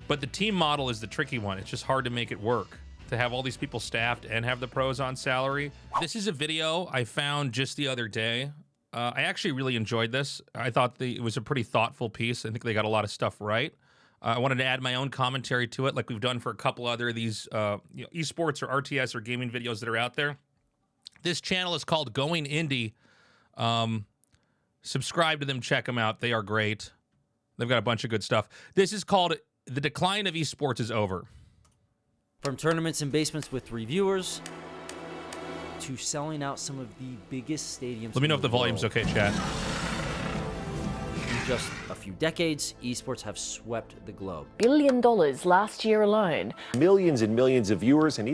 But the team model is the tricky one. It's just hard to make it work, to have all these people staffed and have the pros on salary. This is a video I found just the other day. I actually really enjoyed this. I thought it was a pretty thoughtful piece. I think they got a lot of stuff right. I wanted to add my own commentary to it, like we've done for a couple other of these esports or RTS or gaming videos that are out there. This channel is called Going Indie. Subscribe to them, check them out. They are great. They've got a bunch of good stuff. This is called The Decline of Esports is Over. From tournaments and basements with reviewers to selling out some of the biggest stadiums. Let me know if the volume's okay, chat. In just a few decades, esports have swept the globe. $1 billion last year alone. Millions and millions of viewers and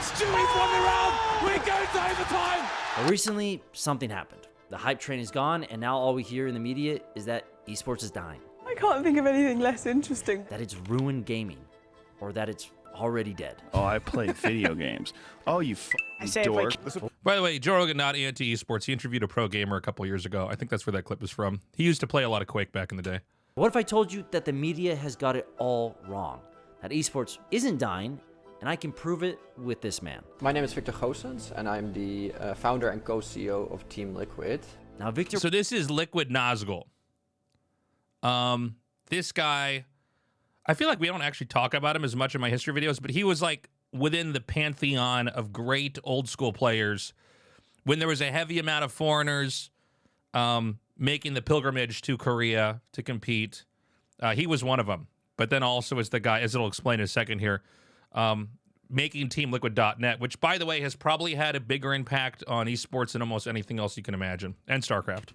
Stewie's won the round. We're going to overtime. But recently, something happened. The hype train is gone, and now all we hear in the media is that esports is dying. I can't think of anything less interesting. That it's ruined gaming, or that it's already dead. Oh, I play video games. Oh, you dork. By the way, Joe Rogan, not anti-esports. He interviewed a pro gamer a couple years ago. I think that's where that clip is from. He used to play a lot of Quake back in the day. What if I told you that the media has got it all wrong? That esports isn't dying, and I can prove it with this man. My name is Victor Goossens, and I'm the founder and co-CEO of Team Liquid. Now, Victor... So this is Liquid Nazgul. This guy, I feel like we don't actually talk about him as much in my history videos, but he was like within the pantheon of great old school players when there was a heavy amount of foreigners making the pilgrimage to Korea to compete. He was one of them, but then also is the guy, as it'll explain in a second here, making TeamLiquid.net, which, by the way, has probably had a bigger impact on esports than almost anything else you can imagine, and StarCraft.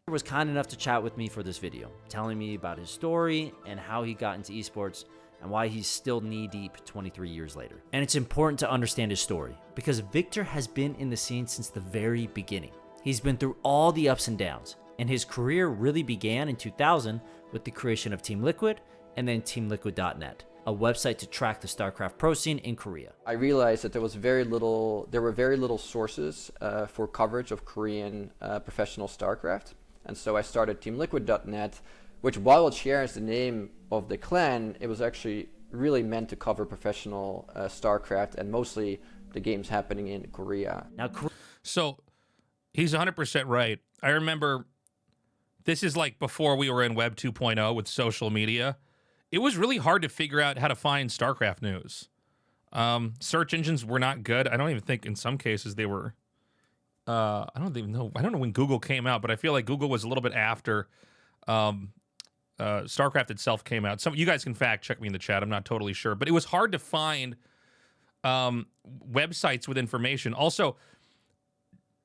Was kind enough to chat with me for this video, telling me about his story and how he got into esports and why he's still knee-deep 23 years later. And it's important to understand his story because Victor has been in the scene since the very beginning. He's been through all the ups and downs, and his career really began in 2000 with the creation of Team Liquid and then TeamLiquid.net, a website to track the StarCraft pro scene in Korea. I realized that there were very little sources for coverage of Korean professional StarCraft. And so I started TeamLiquid.net, which, while it shares the name of the clan, it was actually really meant to cover professional StarCraft and mostly the games happening in Korea. Now, so he's 100% right. I remember this is like before we were in Web 2.0 with social media. It was really hard to figure out how to find StarCraft news. Search engines were not good. I don't even think in some cases they were. I don't even know. I don't know when Google came out, but I feel like Google was a little bit after StarCraft itself came out. Some you guys can fact check me in the chat. I'm not totally sure, but it was hard to find websites with information. Also,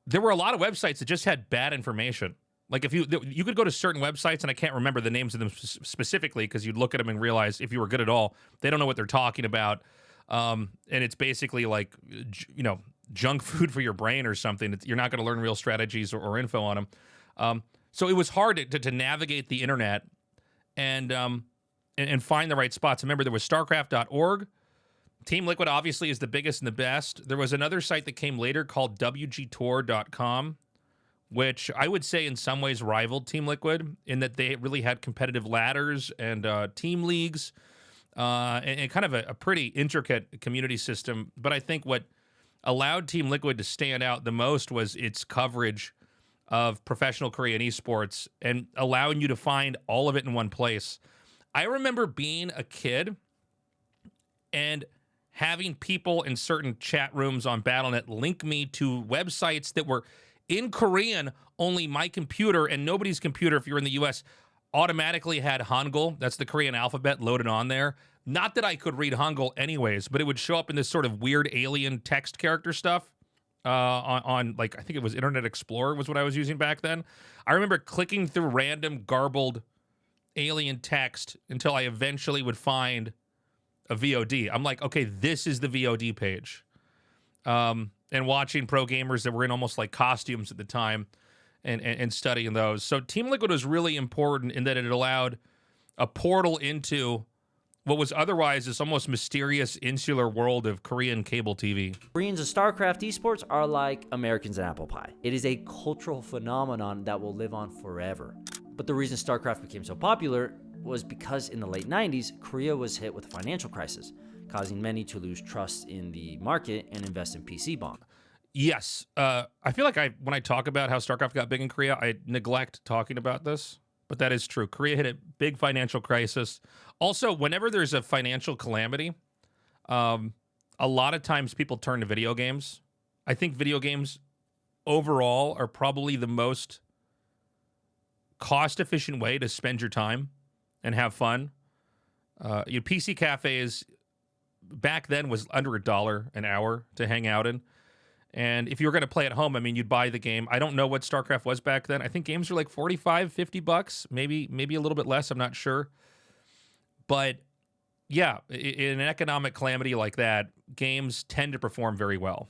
there were a lot of websites that just had bad information. Like if you could go to certain websites, and I can't remember the names of them specifically because you'd look at them and realize if you were good at all, they don't know what they're talking about. And it's basically like, you know, junk food for your brain or something. You're not going to learn real strategies or info on them. So it was hard to navigate the internet and find the right spots. Remember, there was StarCraft.org. Team Liquid obviously is the biggest and the best. There was another site that came later called WGTour.com, which I would say in some ways rivaled Team Liquid in that they really had competitive ladders and team leagues and kind of a pretty intricate community system. But I think what allowed Team Liquid to stand out the most was its coverage of professional Korean esports and allowing you to find all of it in one place. I remember being a kid and having people in certain chat rooms on Battle.net link me to websites that were in Korean, only my computer and nobody's computer, if you're in the US, automatically had Hangul. That's the Korean alphabet loaded on there. Not that I could read Hangul anyways, but it would show up in this sort of weird alien text character stuff on like, I think it was Internet Explorer was what I was using back then. I remember clicking through random garbled alien text until I eventually would find a VOD. I'm like, okay, this is the VOD page. And watching pro gamers that were in almost like costumes at the time and studying those. So Team Liquid was really important in that it allowed a portal into what was otherwise this almost mysterious insular world of Korean cable TV. Koreans and StarCraft esports are like Americans and apple pie. It is a cultural phenomenon that will live on forever. But the reason StarCraft became so popular was because in the late 90s, Korea was hit with a financial crisis, causing many to lose trust in the market and invest in PC bonds. Yes. I feel like when I talk about how StarCraft got big in Korea, I neglect talking about this, but that is true. Korea hit a big financial crisis. Also, whenever there's a financial calamity, a lot of times people turn to video games. I think video games overall are probably the most cost-efficient way to spend your time and have fun. Your PC cafes back then was under $1 an hour to hang out in. And if you were going to play at home, I mean, you'd buy the game. I don't know what StarCraft was back then. I think games were like $45, $50, maybe a little bit less. I'm not sure. But yeah, in an economic calamity like that, games tend to perform very well.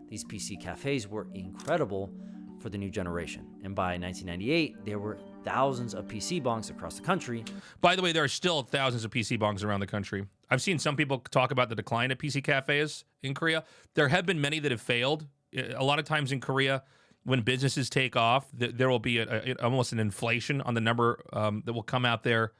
These PC cafes were incredible for the new generation. And by 1998, there were thousands of PC bongs across the country. By the way, there are still thousands of PC bongs around the country. I've seen some people talk about the decline of PC cafes in Korea. There have been many that have failed. A lot of times in Korea, when businesses take off, there will be almost an inflation on the number that will come out there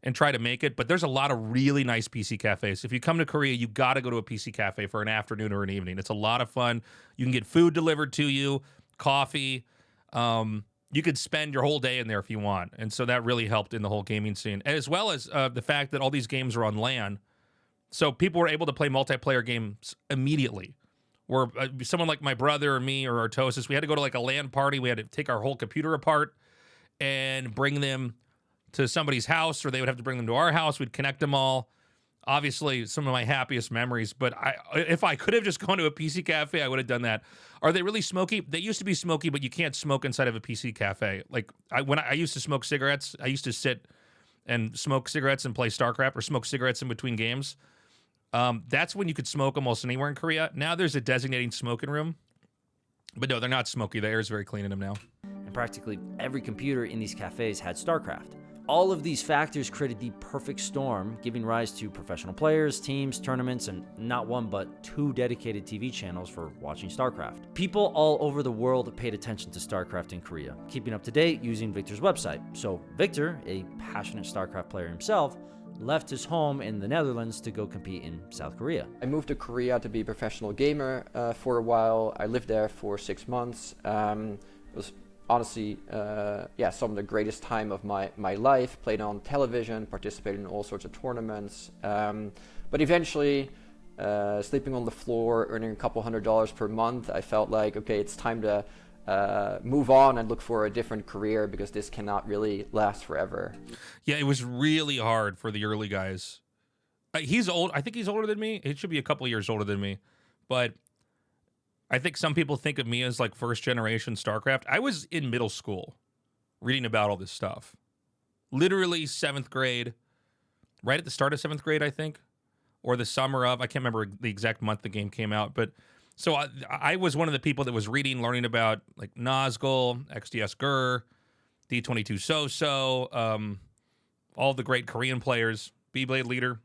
and try to make it. But there's a lot of really nice PC cafes. If you come to Korea, you got to go to a PC cafe for an afternoon or an evening. It's a lot of fun. You can get food delivered to you, coffee. You could spend your whole day in there if you want. And so that really helped in the whole gaming scene, as well as the fact that all these games are on LAN. So people were able to play multiplayer games immediately. Where someone like my brother or me or Artosis, we had to go to like a LAN party. We had to take our whole computer apart and bring them to somebody's house, or they would have to bring them to our house. We'd connect them all. Obviously, some of my happiest memories. But if I could have just gone to a PC cafe, I would have done that. Are they really smoky? They used to be smoky, but you can't smoke inside of a PC cafe. Like when I used to smoke cigarettes, I used to sit and smoke cigarettes and play StarCraft, or smoke cigarettes in between games. That's when you could smoke almost anywhere in Korea. Now there's a designated smoking room. But no, they're not smoky. The air is very clean in them now. And practically every computer in these cafes had StarCraft. All of these factors created the perfect storm, giving rise to professional players, teams, tournaments, and not one but 2 dedicated TV channels for watching StarCraft. People all over the world paid attention to StarCraft in Korea, keeping up to date using Victor's website. So Victor, a passionate StarCraft player himself, left his home in the Netherlands to go compete in South Korea. I moved to Korea to be a professional gamer for a while. I lived there for 6 months. It was honestly, some of the greatest time of my life. Played on television, participated in all sorts of tournaments. But eventually, sleeping on the floor, earning a couple $100 per month, I felt like, okay, it's time to move on and look for a different career, because this cannot really last forever. Yeah, it was really hard for the early guys. He's old. I think he's older than me. He should be a couple years older than me. But I think some people think of me as like first generation StarCraft. I was in middle school reading about all this stuff. Literally 7th grade, right at the start of 7th grade, I think, or the summer of, I can't remember the exact month the game came out. But so I was one of the people that was reading, learning about like Nazgul, XDS Gur, D22 So-So, all the great Korean players, B-Blade Leader.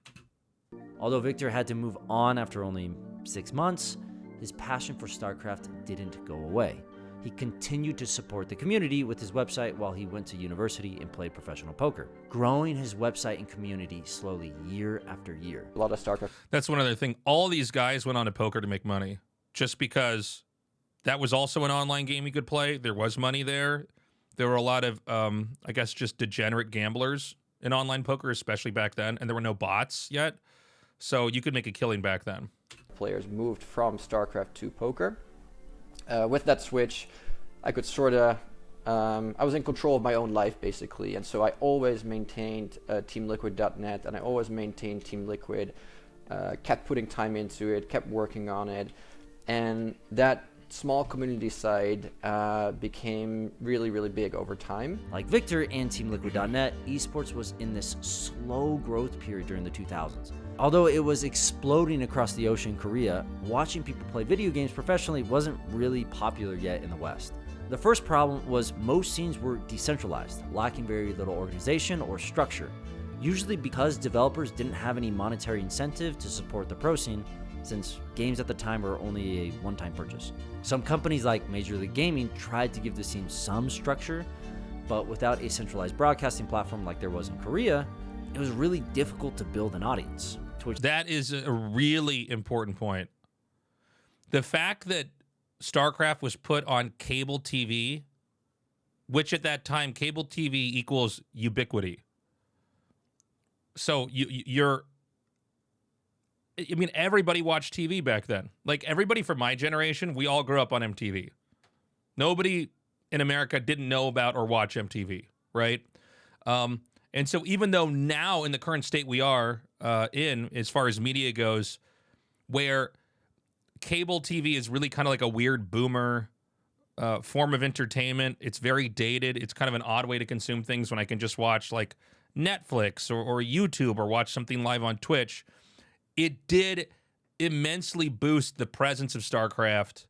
Although Victor had to move on after only 6 months, his passion for StarCraft didn't go away. He continued to support the community with his website while he went to university and played professional poker, growing his website and community slowly year after year. A lot of StarCraft. That's one other thing. All these guys went on to poker to make money, just because that was also an online game you could play. There was money there. There were a lot of, I guess, just degenerate gamblers in online poker, especially back then, and there were no bots yet, so you could make a killing back then. Players moved from StarCraft to poker. With that switch, I could sort of, I was in control of my own life basically, and so I always maintained TeamLiquid.net, and I always maintained Team Liquid, kept putting time into it, kept working on it, and that small community side became really, really big over time. Like Victor and TeamLiquid.net, eSports was in this slow growth period during the 2000s. Although it was exploding across the ocean in Korea, watching people play video games professionally wasn't really popular yet in the West. The first problem was most scenes were decentralized, lacking very little organization or structure, usually because developers didn't have any monetary incentive to support the pro scene, since games at the time were only a one-time purchase. Some companies like Major League Gaming tried to give the scene some structure, But without a centralized broadcasting platform like there was in Korea, it was really difficult to build an audience. That is a really important point. The fact that StarCraft was put on cable TV, which at that time, cable TV equals ubiquity. So everybody watched TV back then. Like, everybody from my generation, we all grew up on MTV. Nobody in America didn't know about or watch MTV, right? And so even though now in the current state we are in, as far as media goes, where cable TV is really kind of like a weird boomer form of entertainment, it's very dated. It's kind of an odd way to consume things when I can just watch like Netflix or YouTube or watch something live on Twitch. It did immensely boost the presence of StarCraft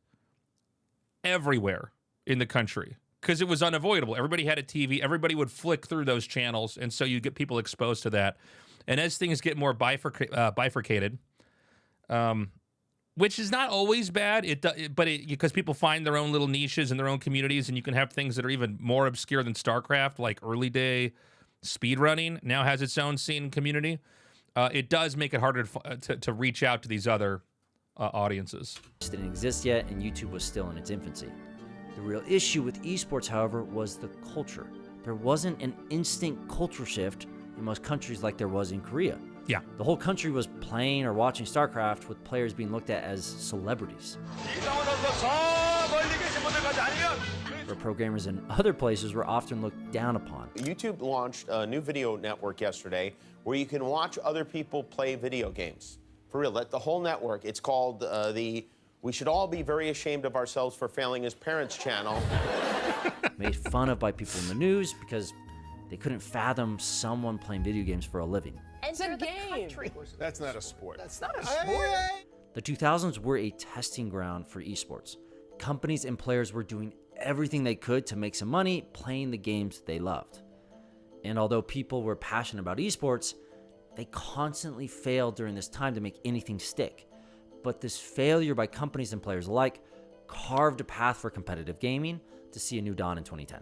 everywhere in the country because it was unavoidable. Everybody had a TV. Everybody would flick through those channels, and so you get people exposed to that. And as things get more bifurcated, which is not always bad, because people find their own little niches and their own communities, and you can have things that are even more obscure than StarCraft, like early day speedrunning now has its own scene and community. It does make it harder to reach out to these other audiences. It didn't exist yet, and YouTube was still in its infancy. The real issue with esports, however, was the culture. There wasn't an instant culture shift in most countries like there was in Korea. Yeah. The whole country was playing or watching StarCraft with players being looked at as celebrities. Where programmers in other places were often looked down upon. YouTube launched a new video network yesterday where you can watch other people play video games. For real, the whole network. It's called the We Should All Be Very Ashamed of Ourselves for Failing as Parents channel. Made fun of by people in the news because they couldn't fathom someone playing video games for a living. It's a game. That's not a sport. That's not a sport. The 2000s were a testing ground for esports. Companies and players were doing everything they could to make some money playing the games they loved. And although people were passionate about esports, they constantly failed during this time to make anything stick. But this failure by companies and players alike carved a path for competitive gaming to see a new dawn in 2010,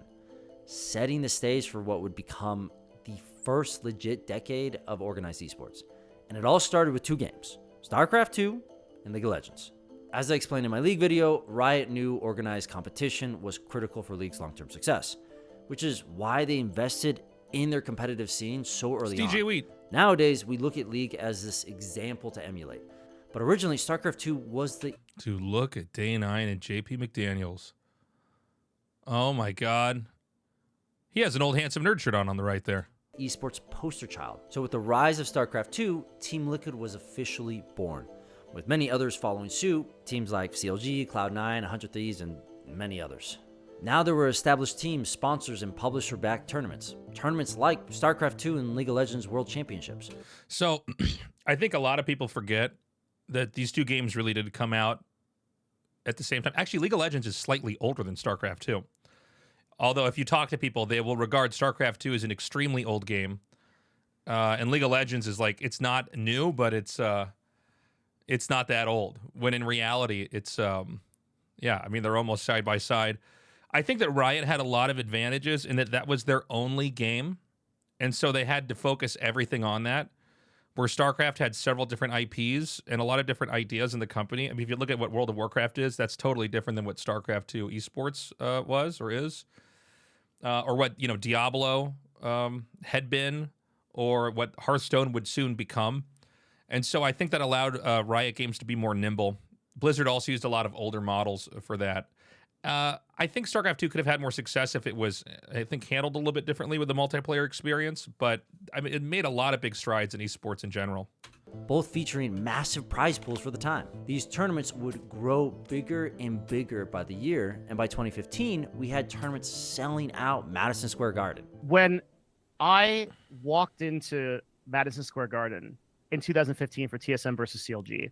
setting the stage for what would become the first legit decade of organized esports. And it all started with two games, StarCraft 2 and League of Legends. As I explained in my League video, Riot knew organized competition was critical for League's long-term success, which is why they invested in their competitive scene so early on. DJ Wheat. Nowadays, we look at League as this example to emulate. But originally, StarCraft 2 was the... To look at Day 9 and JP McDaniels. Oh my God. He has an old handsome nerd shirt on the right there. esports poster child. So with the rise of StarCraft 2, Team Liquid was officially born, with many others following suit, teams like CLG, Cloud9, 100 Thieves, and many others. Now there were established teams, sponsors, and publisher-backed tournaments. Tournaments like StarCraft 2 and League of Legends World Championships. So I think a lot of people forget that these two games really did come out at the same time. Actually, League of Legends is slightly older than StarCraft 2. Although if you talk to people, they will regard StarCraft 2 as an extremely old game. And League of Legends is like, it's not new, but it's not that old. When in reality, it's, yeah, I mean, they're almost side by side. I think that Riot had a lot of advantages in that was their only game. And so they had to focus everything on that. Where StarCraft had several different IPs and a lot of different ideas in the company. I mean, if you look at what World of Warcraft is, that's totally different than what StarCraft 2 esports was or is. Or what, Diablo had been, or what Hearthstone would soon become. And so I think that allowed Riot Games to be more nimble. Blizzard also used a lot of older models for that. I think StarCraft 2 could have had more success if it was, I think, handled a little bit differently with the multiplayer experience, but I mean, it made a lot of big strides in esports in general. Both featuring massive prize pools for the time. These tournaments would grow bigger and bigger by the year, and by 2015, we had tournaments selling out Madison Square Garden. When I walked into Madison Square Garden in 2015 for TSM versus CLG,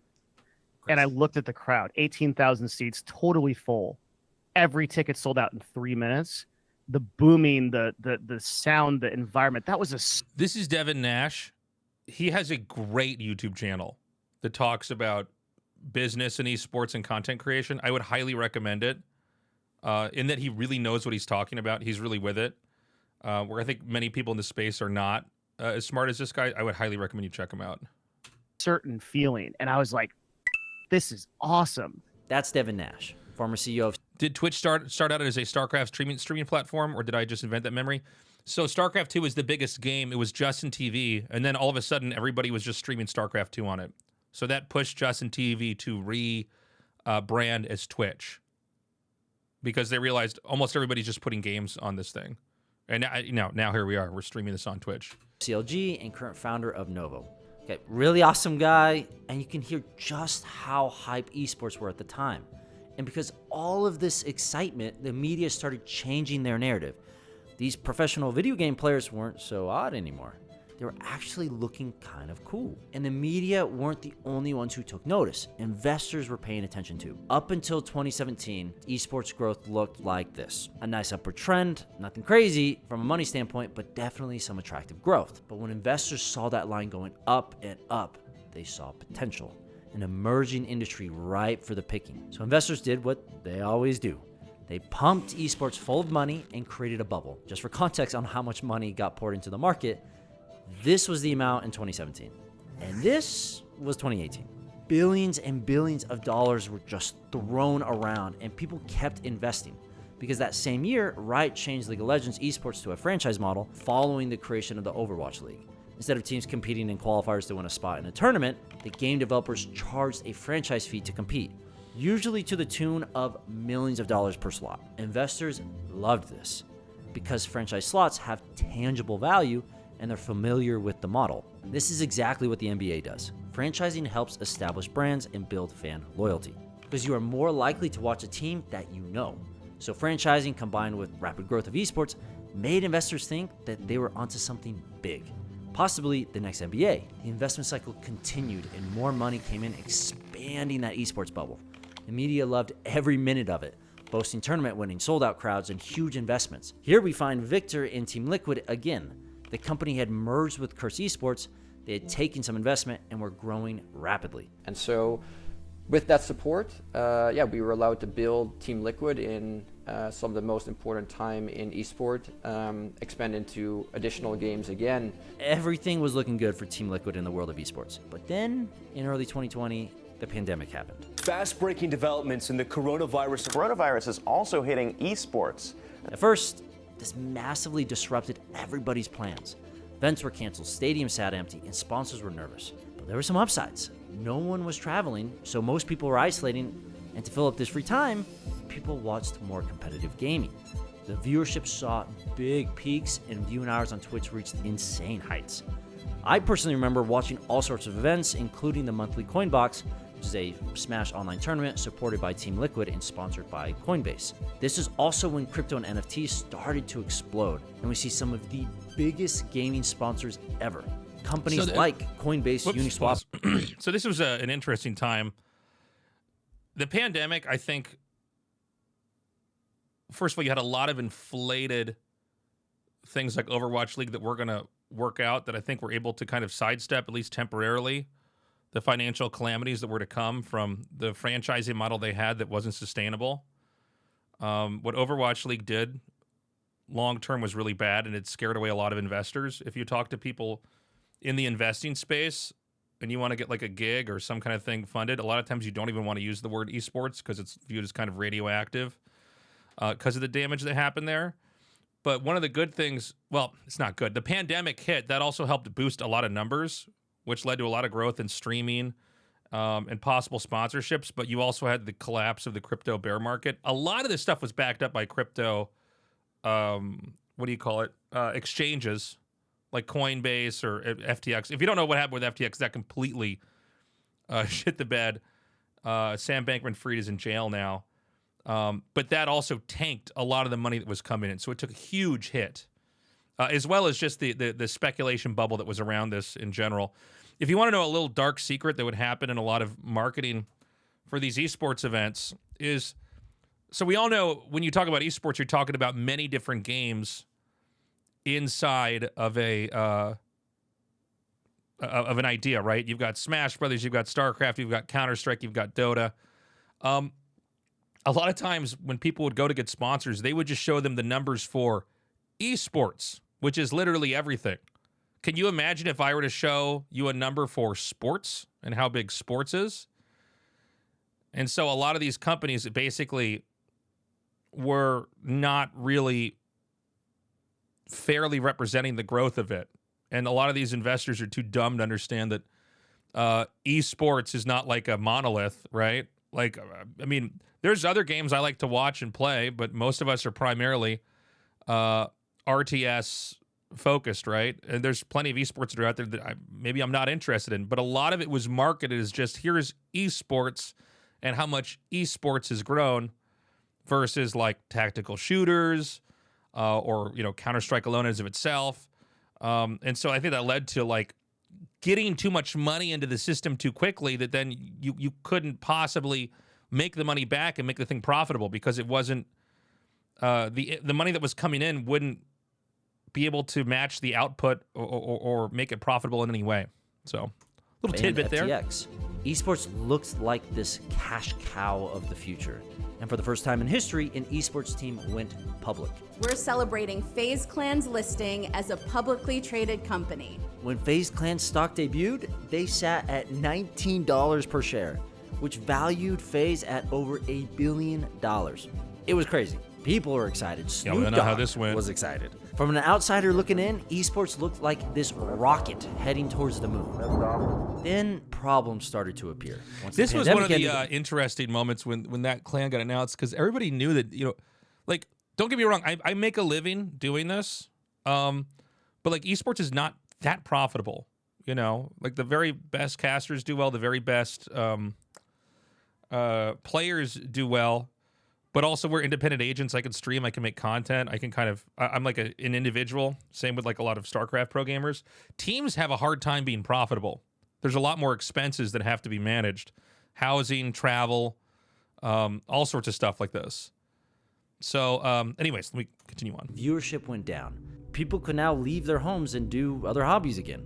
and I looked at the crowd, 18,000 seats, totally full. Every ticket sold out in 3 minutes. The booming, the sound, the environment, that was a... This is Devin Nash. He has a great YouTube channel that talks about business and esports and content creation. I would highly recommend it in that he really knows what he's talking about. He's really with it. where I think many people in the space are not as smart as this guy. I would highly recommend you check him out. Certain feeling, and I was like, this is awesome. That's Devin Nash, former CEO of... Did Twitch start out as a StarCraft streaming platform, or did I just invent that memory? So StarCraft 2 was the biggest game. It was Justin TV, and then all of a sudden, everybody was just streaming StarCraft 2 on it. So that pushed Justin TV to brand as Twitch, because they realized almost everybody's just putting games on this thing. And now here we are. We're streaming this on Twitch. CLG and current founder of Novo. Okay, really awesome guy, and you can hear just how hype esports were at the time. And because all of this excitement, the media started changing their narrative. These professional video game players weren't so odd anymore. They were actually looking kind of cool. And the media weren't the only ones who took notice. Investors were paying attention too. Up until 2017, esports growth looked like this. A nice upward trend, nothing crazy from a money standpoint, but definitely some attractive growth. But when investors saw that line going up and up, they saw potential. An emerging industry ripe for the picking. So investors did what they always do. They pumped esports full of money and created a bubble. Just for context on how much money got poured into the market, this was the amount in 2017. And this was 2018. Billions and billions of dollars were just thrown around, and people kept investing. Because that same year, Riot changed League of Legends esports to a franchise model following the creation of the Overwatch League. Instead of teams competing in qualifiers to win a spot in a tournament, the game developers charged a franchise fee to compete, usually to the tune of millions of dollars per slot. Investors loved this because franchise slots have tangible value and they're familiar with the model. This is exactly what the NBA does. Franchising helps establish brands and build fan loyalty because you are more likely to watch a team that you know. So franchising combined with rapid growth of esports made investors think that they were onto something big, possibly the next NBA. The investment cycle continued and more money came in, expanding that esports bubble. The media loved every minute of it, boasting tournament winning, sold out crowds, and huge investments. Here we find Victor in Team Liquid again. The company had merged with Curse Esports, they had taken some investment, and were growing rapidly. And so with that support, we were allowed to build Team Liquid in some of the most important time in esport, expand into additional games again. Everything was looking good for Team Liquid in the world of esports. But then, in early 2020, the pandemic happened. Fast-breaking developments in the coronavirus. Coronavirus is also hitting esports. At first, this massively disrupted everybody's plans. Events were canceled, stadiums sat empty, and sponsors were nervous. But there were some upsides. No one was traveling, so most people were isolating, and to fill up this free time, people watched more competitive gaming. The viewership saw big peaks, and viewing hours on Twitch reached insane heights. I personally remember watching all sorts of events, including the monthly Coinbox, which is a Smash online tournament supported by Team Liquid and sponsored by Coinbase. This is also when crypto and NFTs started to explode, and we see some of the biggest gaming sponsors ever. Companies like Coinbase, Uniswap. So this was an interesting time. The pandemic, I think, first of all, you had a lot of inflated things like Overwatch League that were going to work out that I think were able to kind of sidestep, at least temporarily, the financial calamities that were to come from the franchising model they had that wasn't sustainable. What Overwatch League did long-term was really bad, and it scared away a lot of investors. If you talk to people in the investing space and you want to get like a gig or some kind of thing funded, a lot of times you don't even want to use the word esports because it's viewed as kind of radioactive because of the damage that happened there. But one of the good things, well, it's not good. The pandemic hit. That also helped boost a lot of numbers, which led to a lot of growth in streaming and possible sponsorships. But you also had the collapse of the crypto bear market. A lot of this stuff was backed up by crypto, exchanges like Coinbase or FTX. If you don't know what happened with FTX, that completely shit the bed. Sam Bankman-Fried is in jail now. But that also tanked a lot of the money that was coming in. So it took a huge hit, as well as just the speculation bubble that was around this in general. If you want to know a little dark secret that would happen in a lot of marketing for these esports events is, so we all know when you talk about esports, you're talking about many different games inside of an idea, right? You've got Smash Brothers, you've got StarCraft, you've got Counter-Strike, you've got Dota. A lot of times when people would go to get sponsors, they would just show them the numbers for eSports, which is literally everything. Can you imagine if I were to show you a number for sports and how big sports is? And so a lot of these companies basically were not really fairly representing the growth of it. And a lot of these investors are too dumb to understand that eSports is not like a monolith, right? Like, I mean, there's other games I like to watch and play, but most of us are primarily RTS focused, right? And there's plenty of esports that are out there that maybe I'm not interested in, but a lot of it was marketed as just here's esports and how much esports has grown versus like tactical shooters or, you know, Counter-Strike alone as of itself. And so I think that led to like getting too much money into the system too quickly that then you couldn't possibly make the money back and make the thing profitable because it wasn't the money that was coming in wouldn't be able to match the output or make it profitable in any way. So little tidbit there. Esports looked like this cash cow of the future. And for the first time in history, an esports team went public. We're celebrating FaZe Clan's listing as a publicly traded company. When FaZe Clan's stock debuted, they sat at $19 per share, which valued FaZe at over $1 billion. It was crazy. People were excited. Snoop know how Dogg this went. was excited. From an outsider looking in, esports looked like this rocket heading towards the moon. Then problems started to appear. This was one of the interesting moments when that clan got announced because everybody knew that, you know, like, don't get me wrong, I make a living doing this, but like esports is not that profitable, you know? Like the very best casters do well, the very best players do well. But also we're independent agents. I can stream. I can make content. I can kind of, I'm like an individual. Same with like a lot of StarCraft pro gamers. Teams have a hard time being profitable. There's a lot more expenses that have to be managed. Housing, travel, all sorts of stuff like this. So anyways, let me continue on. Viewership went down. People could now leave their homes and do other hobbies again.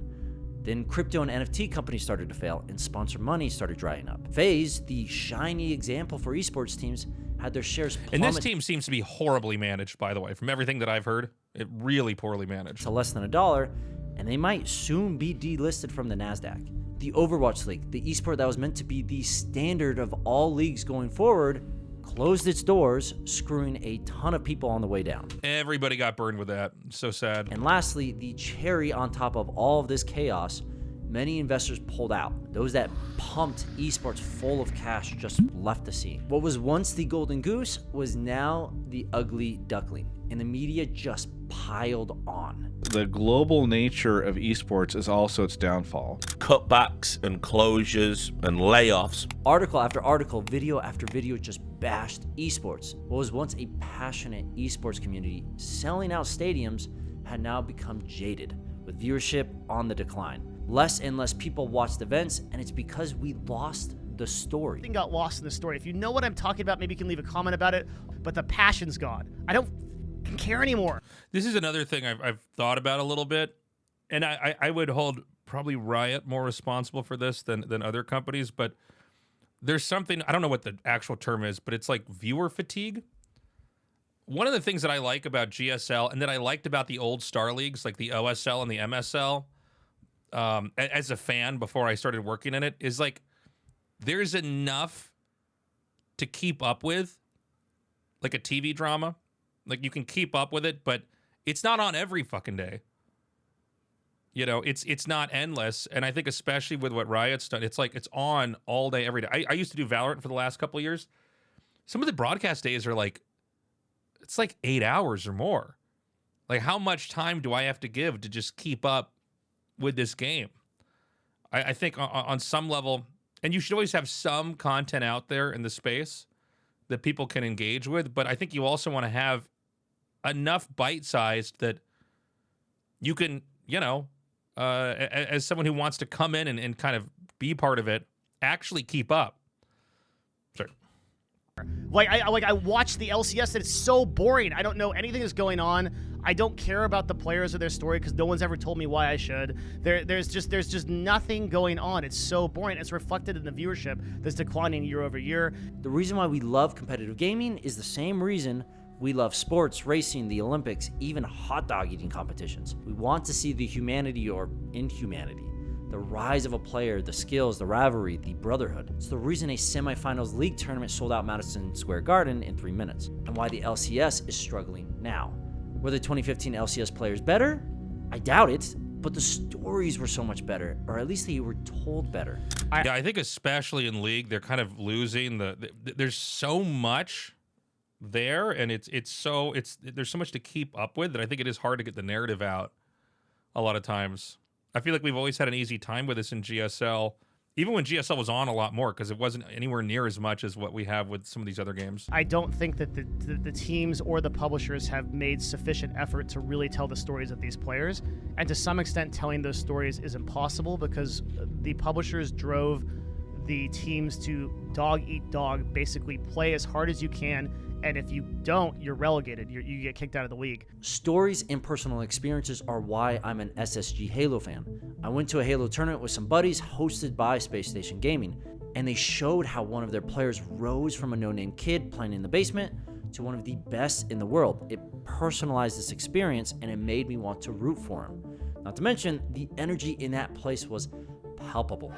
Then crypto and NFT companies started to fail and sponsor money started drying up. FaZe, the shiny example for esports teams, had their shares plummet. And this team seems to be horribly managed, by the way. From everything that I've heard, it really poorly managed. To less than $1, and they might soon be delisted from the NASDAQ. The Overwatch League, the esport that was meant to be the standard of all leagues going forward, closed its doors, screwing a ton of people on the way down. Everybody got burned with that. So sad. And lastly, the cherry on top of all of this chaos, many investors pulled out. Those that pumped esports full of cash just left the scene. What was once the golden goose was now the ugly duckling, and the media just piled on. The global nature of esports is also its downfall. Cutbacks and closures and layoffs. Article after article, video after video just bashed esports. What was once a passionate esports community selling out stadiums had now become jaded, with viewership on the decline. Less and less people watched events, and it's because we lost the story. Everything got lost in the story. If you know what I'm talking about, maybe you can leave a comment about it, but the passion's gone. I don't care anymore. This is another thing I've thought about a little bit, and I would hold probably Riot more responsible for this than other companies, but there's something, I don't know what the actual term is, but it's like viewer fatigue. One of the things that I like about GSL and that I liked about the old Star Leagues, like the OSL and the MSL, as a fan before I started working in it, is like there's enough to keep up with, like a TV drama. Like you can keep up with it, but it's not on every fucking day. You know, it's not endless. And I think especially with what Riot's done, it's like it's on all day, every day. I used to do Valorant for the last couple of years. Some of the broadcast days are like, it's like 8 hours or more. Like how much time do I have to give to just keep up with this game? I think on some level, and you should always have some content out there in the space that people can engage with, but I think you also want to have enough bite-sized that you can, you know, as someone who wants to come in and kind of be part of it, actually keep up. Sure. Like I watched the LCS and it's so boring. I don't know anything that's going on. I don't care about the players or their story because no one's ever told me why I should. There's just nothing going on. It's so boring. It's reflected in the viewership that's declining year over year. The reason why we love competitive gaming is the same reason We love sports, racing, the Olympics, even hot dog eating competitions. We want to see the humanity or inhumanity, the rise of a player, the skills, the rivalry, the brotherhood. It's the reason a semifinals league tournament sold out Madison Square Garden in 3 minutes, and why the LCS is struggling now. Were the 2015 LCS players better? I doubt it, but the stories were so much better, or at least they were told better. Yeah, I think especially in League, they're kind of losing there's so much there, and there's so much to keep up with that I think it is hard to get the narrative out a lot of times. I feel like we've always had an easy time with this in GSL, even when GSL was on a lot more, because it wasn't anywhere near as much as what we have with some of these other games. I don't think that the teams or the publishers have made sufficient effort to really tell the stories of these players. And to some extent, telling those stories is impossible because the publishers drove the teams to dog eat dog, basically play as hard as you can. And if you don't, you're relegated. You get kicked out of the league. Stories and personal experiences are why I'm an SSG Halo fan. I went to a Halo tournament with some buddies hosted by Space Station Gaming, and they showed how one of their players rose from a no-name kid playing in the basement to one of the best in the world. It personalized this experience, and it made me want to root for him. Not to mention, the energy in that place was palpable.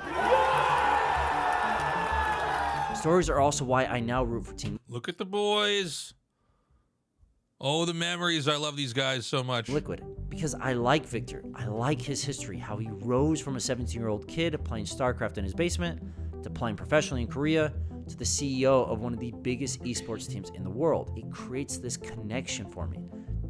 Stories are also why I now root for Team Look at the boys. Oh, the memories. I love these guys so much. Liquid, because I like Victor. I like his history, how he rose from a 17-year-old kid playing StarCraft in his basement to playing professionally in Korea to the CEO of one of the biggest esports teams in the world. It creates this connection for me,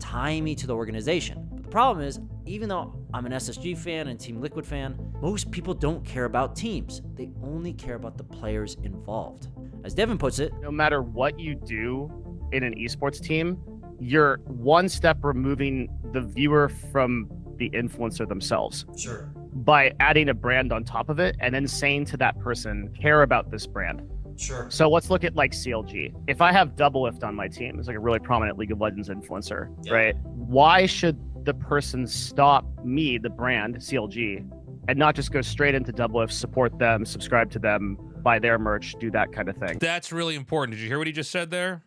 tying me to the organization. But the problem is, even though I'm an SSG fan and Team Liquid fan, most people don't care about teams. They only care about the players involved. As Devin puts it, no matter what you do in an esports team, you're one step removing the viewer from the influencer themselves. Sure. By adding a brand on top of it and then saying to that person, care about this brand. Sure. So let's look at like CLG. If I have Doublelift on my team, it's like a really prominent League of Legends influencer, right? Why should the person stop me, the brand, CLG, and not just go straight into Doublelift, support them, subscribe to them, buy their merch, do that kind of thing? That's really important. Did you hear what he just said there?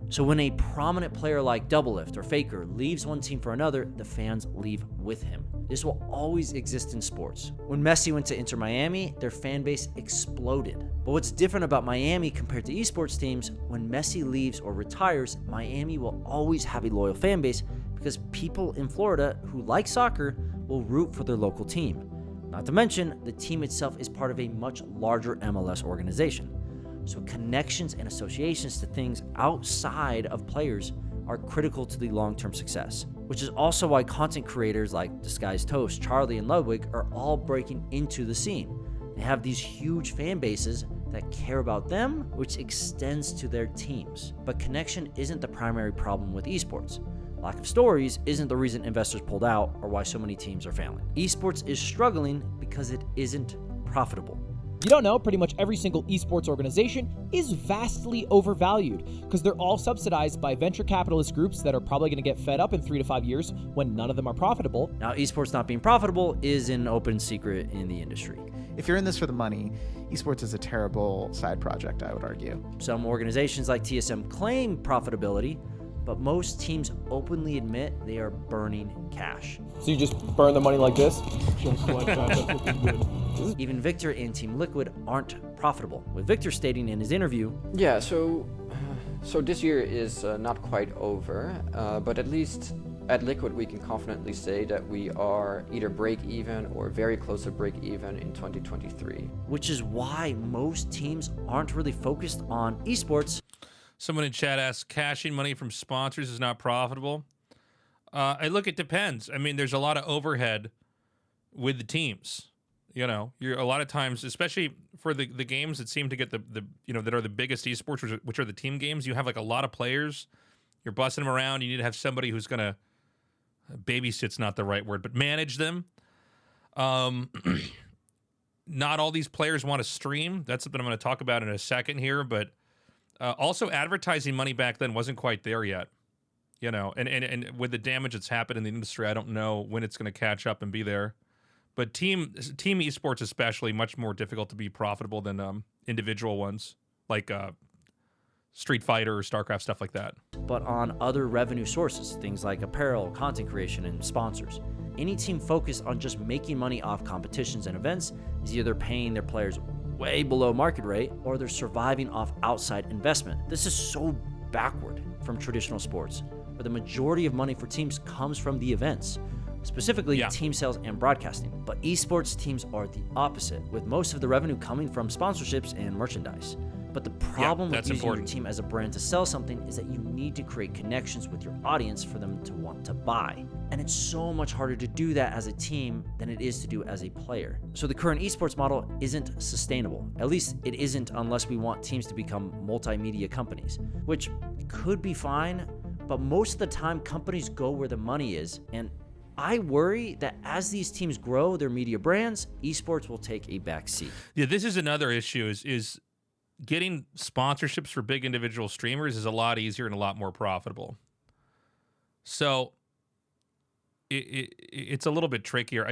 So when a prominent player like Doublelift or Faker leaves one team for another, the fans leave with him. This will always exist in sports. When Messi went to Inter Miami, their fan base exploded. But what's different about Miami compared to esports teams, when Messi leaves or retires, Miami will always have a loyal fan base because people in Florida who like soccer will root for their local team. Not to mention, the team itself is part of a much larger MLS organization. So connections and associations to things outside of players are critical to the long-term success, which is also why content creators like Disguised Toast, Charlie, and Ludwig are all breaking into the scene. They have these huge fan bases that care about them, which extends to their teams. But connection isn't the primary problem with esports. Lack of stories isn't the reason investors pulled out or why so many teams are failing. Esports is struggling because it isn't profitable. You don't know, pretty much every single esports organization is vastly overvalued because they're all subsidized by venture capitalist groups that are probably going to get fed up in 3 to 5 years when none of them are profitable. Now, esports not being profitable is an open secret in the industry. If you're in this for the money, esports is a terrible side project, I would argue. Some organizations like TSM claim profitability, but most teams openly admit they are burning cash. So you just burn the money like this? Even Victor and Team Liquid aren't profitable, with Victor stating in his interview, Yeah, so this year is not quite over, but at least at Liquid we can confidently say that we are either break even or very close to break even in 2023. Which is why most teams aren't really focused on esports. Someone in chat asks, cashing money from sponsors is not profitable. Look, it depends. I mean, there's a lot of overhead with the teams. You know, you're a lot of times, especially for the games that seem to get the that are the biggest esports, which are the team games. You have like a lot of players. You're busting them around. You need to have somebody who's gonna babysit's not the right word, but manage them. Not all these players want to stream. That's something I'm going to talk about in a second here, but. Also, advertising money back then wasn't quite there yet, you know, and with the damage that's happened in the industry, I don't know when it's going to catch up and be there. But team esports especially much more difficult to be profitable than individual ones like Street Fighter or StarCraft, stuff like that. But on other revenue sources, things like apparel, content creation, and sponsors. Any team focused on just making money off competitions and events is either paying their players way below market rate or they're surviving off outside investment. This is so backward from traditional sports, where the majority of money for teams comes from the events, specifically team sales and broadcasting. But esports teams are the opposite, with most of the revenue coming from sponsorships and merchandise. But the problem with using your team as a brand to sell something is that you need to create connections with your audience for them to want to buy. And it's so much harder to do that as a team than it is to do as a player. So the current esports model isn't sustainable. At least it isn't unless we want teams to become multimedia companies, which could be fine, but most of the time companies go where the money is. And I worry that as these teams grow their media brands, esports will take a back seat. Yeah, this is another issue is getting sponsorships for big individual streamers is a lot easier and a lot more profitable. So it's a little bit trickier.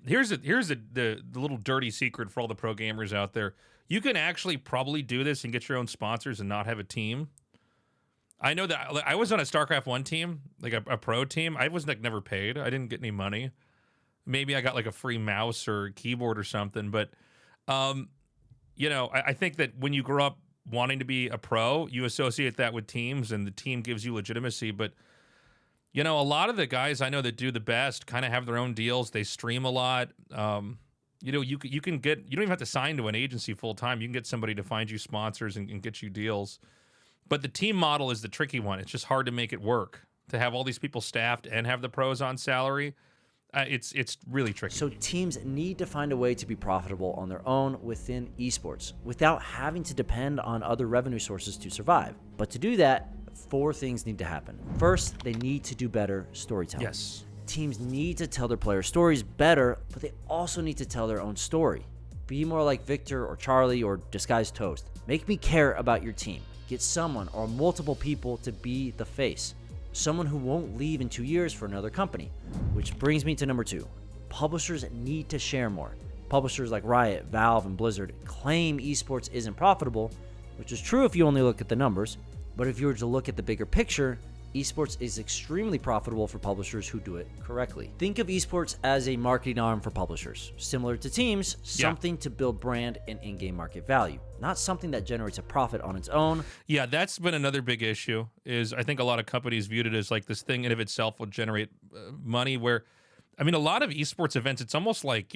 Here's the little dirty secret for all the pro gamers out there. You can actually probably do this and get your own sponsors and not have a team. I know that I was on a StarCraft 1 team, like a pro team. I was never paid. I didn't get any money. Maybe I got like a free mouse or keyboard or something, but I think that when you grow up wanting to be a pro, you associate that with teams, and the team gives you legitimacy. But, a lot of the guys I know that do the best kind of have their own deals. They stream a lot. You don't even have to sign to an agency full time. You can get somebody to find you sponsors and get you deals. But the team model is the tricky one. It's just hard to make it work. To have all these people staffed and have the pros on salary, it's really tricky. So teams need to find a way to be profitable on their own within esports without having to depend on other revenue sources to survive. But to do that, 4 things need to happen. First, they need to do better storytelling. Yes. Teams need to tell their players' stories better, but they also need to tell their own story. Be more like Victor or Charlie or Disguised Toast. Make me care about your team. Get someone or multiple people to be the face. Someone who won't leave in 2 years for another company. Which brings me to number 2. Publishers need to share more. Publishers like Riot, Valve, and Blizzard claim esports isn't profitable, which is true if you only look at the numbers, but if you were to look at the bigger picture, esports is extremely profitable for publishers who do it correctly. Think of esports as a marketing arm for publishers. Similar to teams, something to build brand and in-game market value, not something that generates a profit on its own. Yeah, that's been another big issue, is I think a lot of companies viewed it as like this thing in of itself will generate money, where, a lot of esports events, it's almost like,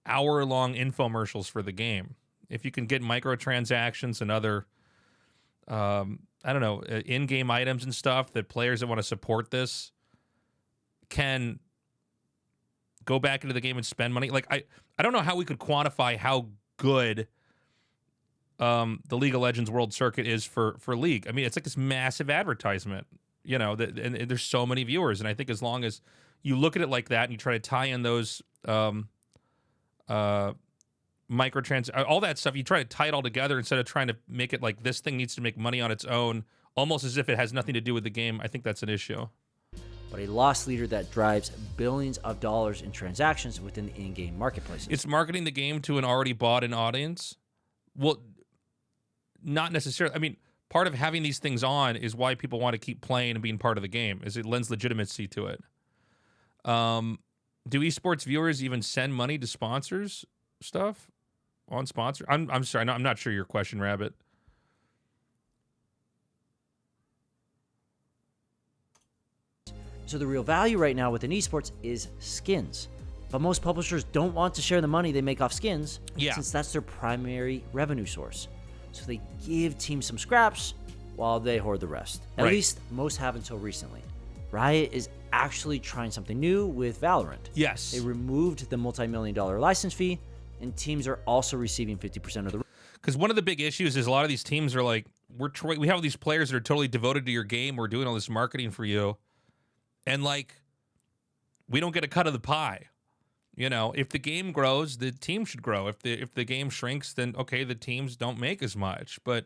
hour-long infomercials for the game. If you can get microtransactions and other in-game items and stuff that players that want to support this can go back into the game and spend money. Like, I don't know how we could quantify how good the League of Legends World Circuit is for League. It's like this massive advertisement, and there's so many viewers. And I think as long as you look at it like that and you try to tie in those all that stuff, you try to tie it all together instead of trying to make it like this thing needs to make money on its own, almost as if it has nothing to do with the game. I think that's an issue. But a loss leader that drives billions of dollars in transactions within the in-game marketplaces. It's marketing the game to an already bought-in audience. Well, not necessarily. Part of having these things on is why people want to keep playing and being part of the game, is it lends legitimacy to it. Do esports viewers even send money to sponsors stuff? On sponsor? I'm sorry, no, I'm not sure your question, Rabbit. So the real value right now within esports is skins. But most publishers don't want to share the money they make off skins, since that's their primary revenue source. So they give teams some scraps while they hoard the rest. At least most have until recently. Riot is actually trying something new with Valorant. Yes. They removed the multi-million-dollar license fee, and teams are also receiving 50% of the... Because one of the big issues is a lot of these teams are like, we have these players that are totally devoted to your game. We're doing all this marketing for you. And, we don't get a cut of the pie. If the game grows, the team should grow. If the game shrinks, then, okay, the teams don't make as much. But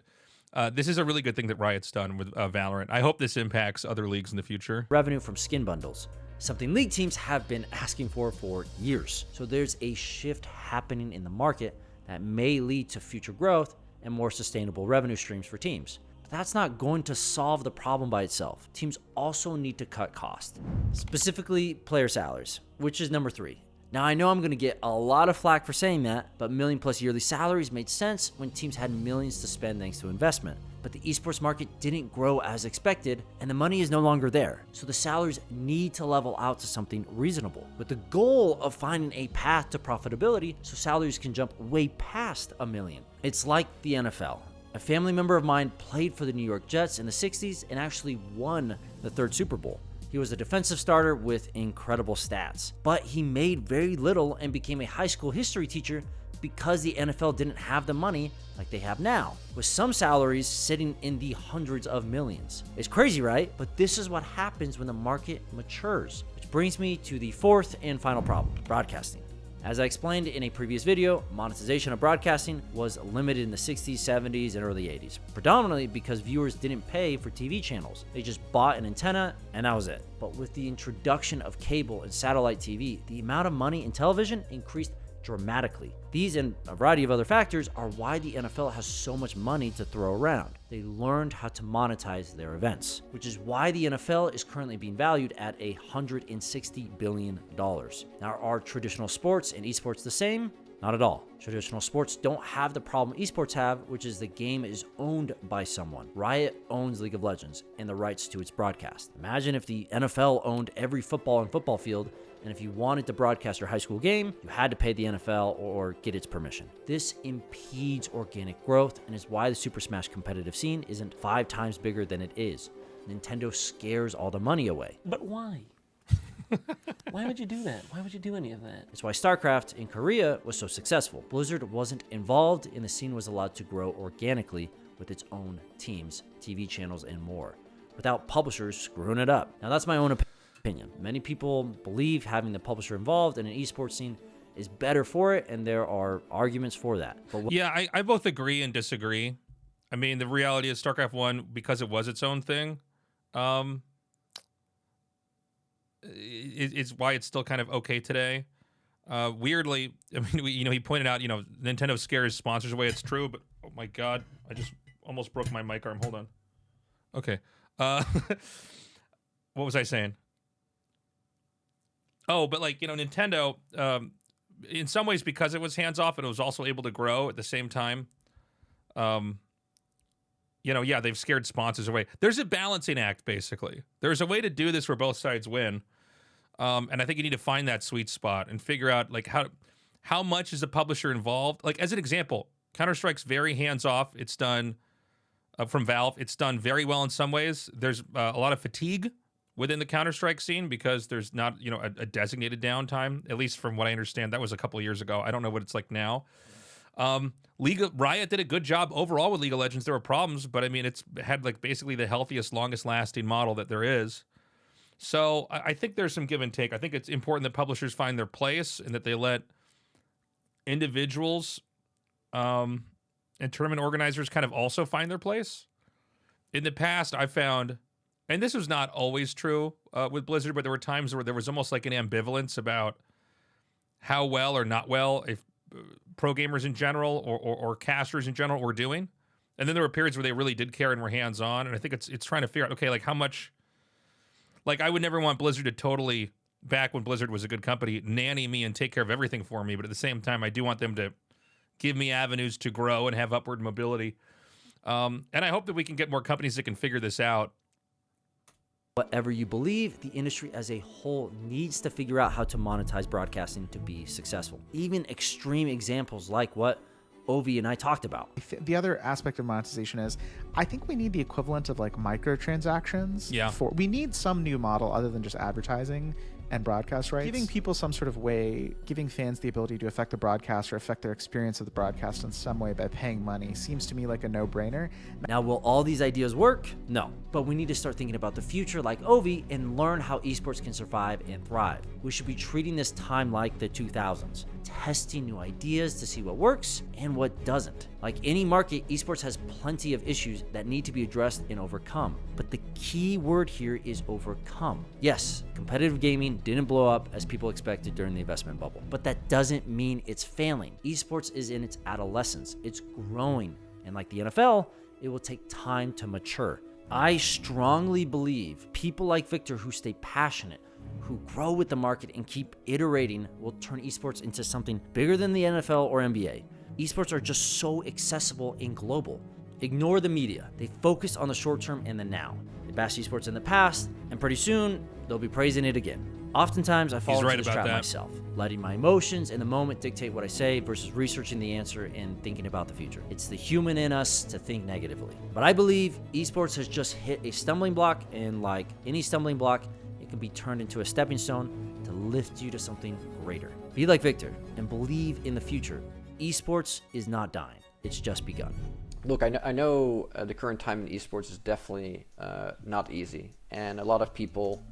this is a really good thing that Riot's done with Valorant. I hope this impacts other leagues in the future. Revenue from skin bundles. Something league teams have been asking for years. So there's a shift happening in the market that may lead to future growth and more sustainable revenue streams for teams. But that's not going to solve the problem by itself. Teams also need to cut costs, specifically player salaries, which is number 3. Now, I know I'm going to get a lot of flack for saying that, but million-plus yearly salaries made sense when teams had millions to spend thanks to investment. But the esports market didn't grow as expected, and the money is no longer there. So the salaries need to level out to something reasonable, with the goal of finding a path to profitability so salaries can jump way past $1 million. It's like the NFL. A family member of mine played for the New York Jets in the 60s and actually won the 3rd Super Bowl. He was a defensive starter with incredible stats, but he made very little and became a high school history teacher because the NFL didn't have the money like they have now, with some salaries sitting in the hundreds of millions. It's crazy, right? But this is what happens when the market matures. Which brings me to the 4th and final problem, broadcasting. As I explained in a previous video, monetization of broadcasting was limited in the 60s, 70s, and early 80s, predominantly because viewers didn't pay for TV channels. They just bought an antenna, and that was it. But with the introduction of cable and satellite TV, the amount of money in television increased dramatically. These and a variety of other factors are why the NFL has so much money to throw around. They learned how to monetize their events, which is why the NFL is currently being valued at $160 billion. Now, are traditional sports and esports the same? Not at all. Traditional sports don't have the problem esports have, which is the game is owned by someone. Riot owns League of Legends and the rights to its broadcast. Imagine if the NFL owned every football and football field, and if you wanted to broadcast your high school game, you had to pay the NFL or get its permission. This impedes organic growth and is why the Super Smash competitive scene isn't 5 times bigger than it is. Nintendo scares all the money away. But why? Why would you do that? Why would you do any of that? It's why StarCraft in Korea was so successful. Blizzard wasn't involved and the scene was allowed to grow organically with its own teams, TV channels, and more, without publishers screwing it up. Now, that's my own opinion. Many people believe having the publisher involved in an esports scene is better for it, and there are arguments for that. But yeah, I both agree and disagree. I mean, the reality is StarCraft 1, because it was its own thing, it's why it's still kind of okay today. Weirdly, I mean, he pointed out, Nintendo scares sponsors away. It's true, but oh my God, I just almost broke my mic arm. Hold on. Okay. What was I saying? Oh, but Nintendo, in some ways, because it was hands off, and it was also able to grow at the same time. Yeah, they've scared sponsors away. There's a balancing act, basically. There's a way to do this where both sides win. And I think you need to find that sweet spot and figure out how much is the publisher involved. Like, as an example, Counter-Strike's very hands-off. It's done from Valve. It's done very well in some ways. There's a lot of fatigue within the Counter-Strike scene because there's not, a designated downtime, at least from what I understand. That was a couple of years ago. I don't know what it's like now. Riot did a good job overall with League of Legends. There were problems, but I mean, it's had basically the healthiest, longest lasting model that there is. So I think there's some give and take. I think it's important that publishers find their place and that they let individuals and tournament organizers kind of also find their place. In the past, I found, and this was not always true with Blizzard, but there were times where there was almost like an ambivalence about how well or not well if pro gamers in general or casters in general were doing. And then there were periods where they really did care and were hands-on. And I think it's trying to figure out, okay, how much, I would never want Blizzard to totally, back when Blizzard was a good company, nanny me and take care of everything for me. But at the same time, I do want them to give me avenues to grow and have upward mobility. And I hope that we can get more companies that can figure this out. Whatever you believe, the industry as a whole needs to figure out how to monetize broadcasting to be successful. Even extreme examples like what Ovi and I talked about. The other aspect of monetization is, I think we need the equivalent of microtransactions. Yeah. We need some new model other than just advertising and broadcast rights. Giving people some sort of way, giving fans the ability to affect the broadcast or affect their experience of the broadcast in some way by paying money seems to me like a no-brainer. Now, will all these ideas work? No. But we need to start thinking about the future like Ovi and learn how esports can survive and thrive. We should be treating this time like the 2000s, testing new ideas to see what works and what doesn't. Like any market, esports has plenty of issues that need to be addressed and overcome. But the key word here is overcome. Yes, competitive gaming didn't blow up as people expected during the investment bubble, but that doesn't mean it's failing. Esports is in its adolescence. It's growing. And like the NFL, it will take time to mature. I strongly believe people like Victor who stay passionate, who grow with the market and keep iterating will turn esports into something bigger than the NFL or NBA. Esports are just so accessible and global. Ignore the media. They focus on the short term and the now. They bash esports in the past, and pretty soon, they'll be praising it again. Oftentimes, I fall into this trap myself, letting my emotions in the moment dictate what I say versus researching the answer and thinking about the future. It's the human in us to think negatively. But I believe esports has just hit a stumbling block, and like any stumbling block, it can be turned into a stepping stone to lift you to something greater. Be like Victor and believe in the future. Esports is not dying. It's just begun. Look, I know the current time in esports is definitely not easy, and a lot of people,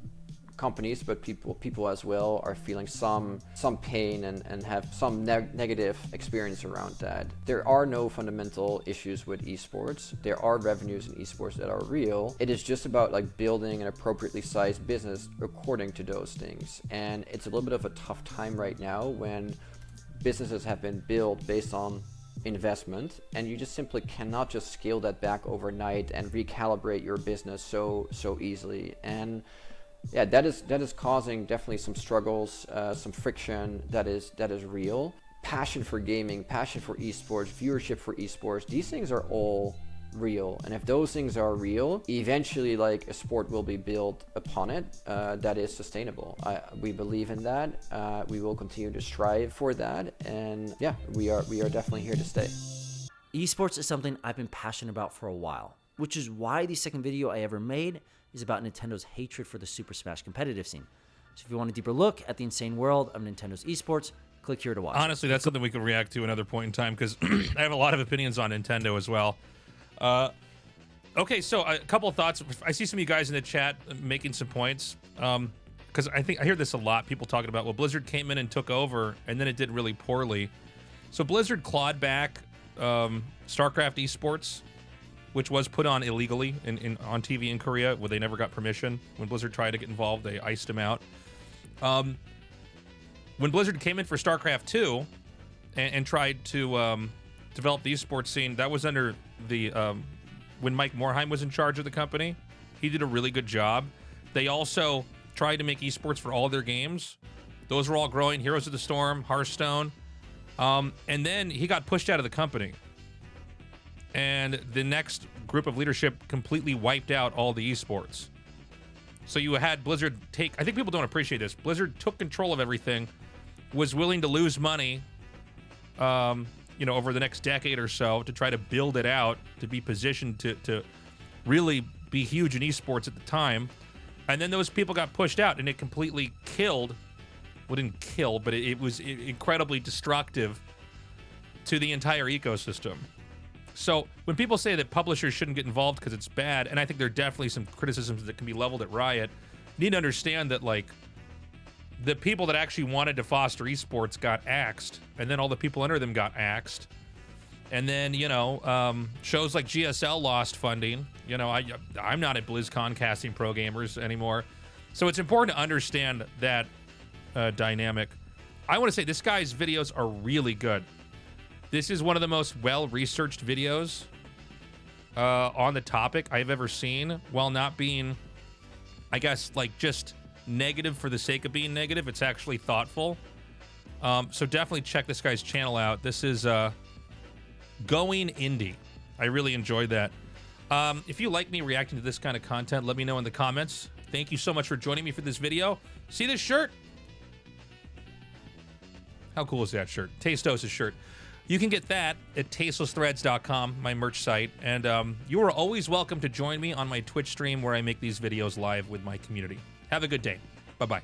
companies, but people as well, are feeling some pain and have some negative experience around that. There are no fundamental issues with esports. There are revenues in esports that are real. It is just about like building an appropriately sized business according to those things, and it's a little bit of a tough time right now when businesses have been built based on investment, and you just simply cannot just scale that back overnight and recalibrate your business so easily. And yeah, that is causing definitely some struggles, some friction that is real. Passion for gaming, passion for esports, viewership for esports, these things are all real, and if those things are real, eventually like a sport will be built upon it that is sustainable. We believe in that. We will continue to strive for that, and yeah, we are definitely here to stay. Esports is something I've been passionate about for a while, which is why the second video I ever made is about Nintendo's hatred for the Super Smash competitive scene. So if you want a deeper look at the insane world of Nintendo's esports, click here to watch. Honestly, that's something we could react to another point in time, because I have a lot of opinions on Nintendo as well. Okay, so a couple of thoughts. I see some of you guys in the chat making some points, because I hear this a lot. People talking about, well, Blizzard came in and took over, and then it did really poorly. So Blizzard clawed back StarCraft eSports, which was put on illegally on TV in Korea, where they never got permission. When Blizzard tried to get involved, they iced them out. When Blizzard came in for StarCraft 2 and tried to develop the esports scene, that was under the when Mike Morhaime was in charge of the company. He did a really good job. They also tried to make esports for all their games. Those were all growing. Heroes of the Storm, Hearthstone. And then he got pushed out of the company. And the next group of leadership completely wiped out all the esports. So you had Blizzard take, I think people don't appreciate this, Blizzard took control of everything, was willing to lose money, over the next decade or so to try to build it out, to be positioned to really be huge in esports at the time. And then those people got pushed out, and it completely killed, well, didn't kill, but it was incredibly destructive to the entire ecosystem. So when people say that publishers shouldn't get involved because it's bad, and I think there are definitely some criticisms that can be leveled at Riot, you need to understand that, like, the people that actually wanted to foster esports got axed, and then all the people under them got axed. And then, shows like GSL lost funding. I'm not at BlizzCon casting pro gamers anymore. So it's important to understand that dynamic. I want to say this guy's videos are really good. This is one of the most well-researched videos on the topic I've ever seen, while not being, I guess, like, just negative for the sake of being negative. It's actually thoughtful. So definitely check this guy's channel out. This is Going Indie. I really enjoyed that. If you like me reacting to this kind of content, let me know in the comments. Thank you so much for joining me for this video. See this shirt? How cool is that shirt? Tasteless' shirt. You can get that at tastelessthreads.com, my merch site. And you are always welcome to join me on my Twitch stream where I make these videos live with my community. Have a good day. Bye-bye.